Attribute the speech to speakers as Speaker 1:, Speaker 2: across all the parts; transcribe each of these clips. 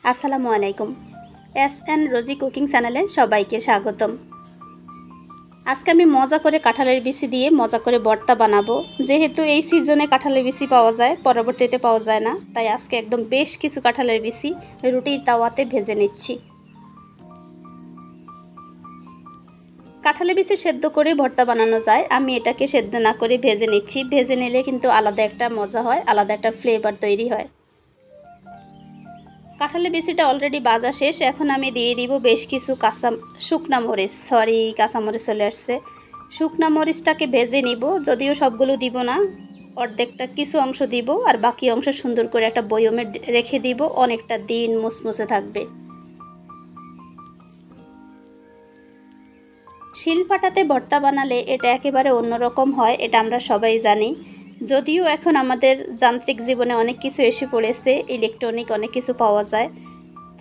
Speaker 1: আসসালামু আলাইকুম। এসএন রোজি কুকিং চ্যানেলে সবাইকে স্বাগতম। আজকে আমি মজা করে কাঁঠালের বিচি দিয়ে মজা করে ভর্তা বানাবো। যেহেতু এই সিজনে কাঁঠালের বিচি পাওয়া যায়, পরবর্তীতে পাওয়া যায় না, তাই আজকে একদম বেশ কিছু কাঁঠালের বিচি রুটির তাওয়াতে ভেজে নিচ্ছি। কাঁঠালের বিচি সেদ্ধ করে ভর্তা বানানো যায়, আমি এটাকে সেদ্ধ না করে ভেজে নিচ্ছি। ভেজে নিলে কিন্তু আলাদা একটা মজা হয়, আলাদা একটা ফ্লেভার তৈরি হয়। কাঁঠালের বিচিটা অলরেডি ভাজা শেষ। এখন আমি দিয়ে দিব বেশ কিছু কাঁচামরিচ চলে আসছে। শুকনা মরিচটাকে ভেজে নিব, যদিও সবগুলো দিব না, অর্ধেকটা কিছু অংশ দিব আর বাকি অংশ সুন্দর করে একটা বয়মে রেখে দিব, অনেকটা দিন মুসমুসে থাকবে। শিলপাটাতে ভর্তা বানালে এটা একেবারে অন্যরকম হয়, এটা আমরা সবাই জানি। যদিও এখন আমাদের যান্ত্রিক জীবনে অনেক কিছু এসে পড়েছে, ইলেকট্রনিক অনেক কিছু পাওয়া যায়,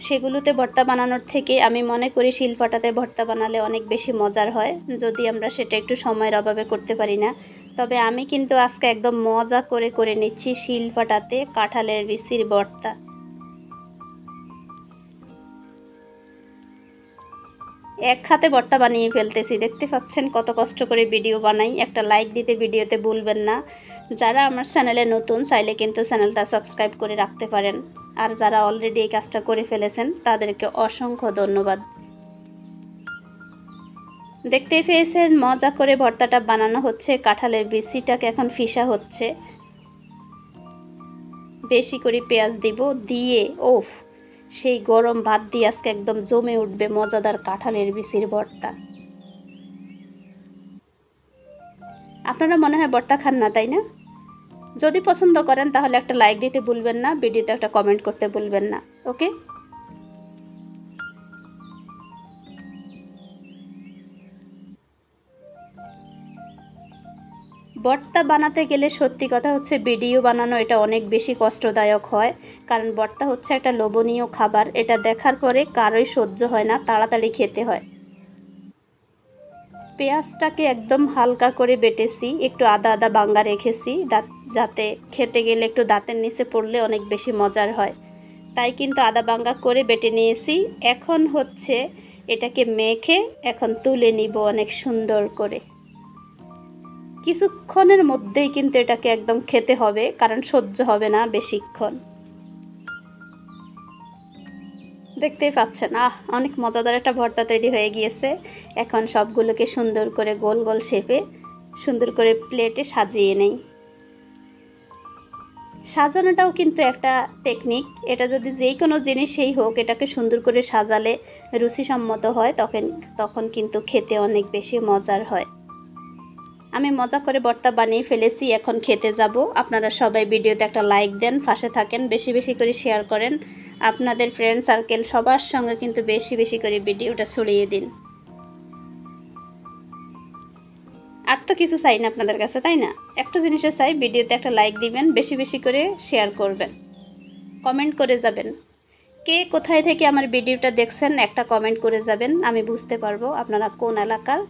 Speaker 1: সেগুলোতে ভর্তা বানানোর থেকে আমি মনে করি শিলপাটাতে ভর্তা বানালে অনেক বেশি মজার হয়, যদি আমরা সেটা একটু সময়ের অভাবে করতে পারি না। তবে আমি কিন্তু আজকে একদম মজা করে নিচ্ছি শিলপাটাতে কাঁঠালের বিচির ভর্তা। এক হাতে ভর্তা বানিয়ে ফেলতেছি, দেখতে পাচ্ছেন কত কষ্ট করে ভিডিও বানাই। একটা লাইক দিতে ভিডিওতে ভুলবেন না। যারা আমার চ্যানেলে নতুন চাইলে কিন্তু চ্যানেলটা সাবস্ক্রাইব করে রাখতে পারেন, আর যারা অলরেডি এই কাজটা করে ফেলেছেন তাদেরকে অসংখ্য ধন্যবাদ। দেখতেই পেয়েছেন মজা করে ভর্তাটা বানানো হচ্ছে। কাঁঠালের বিচিটাকে এখন ফিসা হচ্ছে। বেশি করে পেঁয়াজ দিব, দিয়ে সেই গরম ভাত দিয়ে আজকে একদম জমে উঠবে মজাদার কাঁঠালের বিচির ভর্তা। আপনারা মনে হয় ভর্তা খান না, তাই না? যদি পছন্দ করেন তাহলে একটা লাইক দিতে ভুলবেন না, ভিডিওতে একটা কমেন্ট করতে ভুলবেন না। ওকে, ভর্তা বানাতে গেলে সত্যি কথা হচ্ছে ভিডিও বানানো এটা অনেক বেশি কষ্টদায়ক হয়, কারণ ভর্তা হচ্ছে একটা লোভনীয় খাবার। এটা দেখার পরে কারোই সহ্য হয় না, তাড়াতাড়ি খেতে হয়। পেঁয়াজটাকে একদম হালকা করে বেটেছি, একটু আদা আদা বাঙ্গা রেখেছি, যাতে খেতে গেলে একটু দাঁতের নিচে পড়লে অনেক বেশি মজার হয়, তাই কিন্তু আদা বাঙ্গা করে বেটে নিয়েছি। এখন হচ্ছে এটাকে মেখে এখন তুলে নিব অনেক সুন্দর করে। কিছুক্ষণের মধ্যেই কিন্তু এটাকে একদম খেতে হবে, কারণ সহ্য হবে না বেশিক্ষণ। দেখতেই পাচ্ছেন অনেক মজাদার একটা ভর্তা তৈরি হয়ে গিয়েছে। এখন সবগুলোকে সুন্দর করে গোল গোল শেপে সুন্দর করে প্লেটে সাজিয়ে নেই। সাজানোটাও কিন্তু একটা টেকনিক। এটা যদি যেই কোনো জিনিসই হোক, এটাকে সুন্দর করে সাজালে রুচিসম্মত হয়, তখন কিন্তু খেতে অনেক বেশি মজার হয়। আমি মজা করে ভর্তা বানিয়ে ফেলেছি, এখন খেতে যাব। আপনারা সবাই ভিডিওতে একটা লাইক দেন, পাশে থাকেন, বেশি বেশি করে শেয়ার করেন। আপনাদের ফ্রেন্ড সার্কেল সবার সঙ্গে কিন্তু বেশি বেশি করে ভিডিওটা ছড়িয়ে দিন। আর তো কিছু চাই না আপনাদের কাছে, তাই না? একটা জিনিসে চাই, ভিডিওতে একটা লাইক দিবেন, বেশি বেশি করে শেয়ার করবেন, কমেন্ট করে যাবেন। কে কোথায় থেকে আমার ভিডিওটা দেখছেন একটা কমেন্ট করে যাবেন, আমি বুঝতে পারবো আপনারা কোন এলাকার।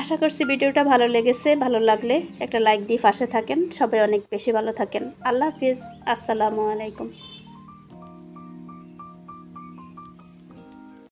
Speaker 1: আশা করছি ভিডিওটা ভালো লেগেছে। ভালো লাগলে একটা লাইক দিয়ে পাশে থাকেন। সবাই অনেক বেশি ভালো থাকেন। আল্লাহ হাফিজ। আসসালামু আলাইকুম।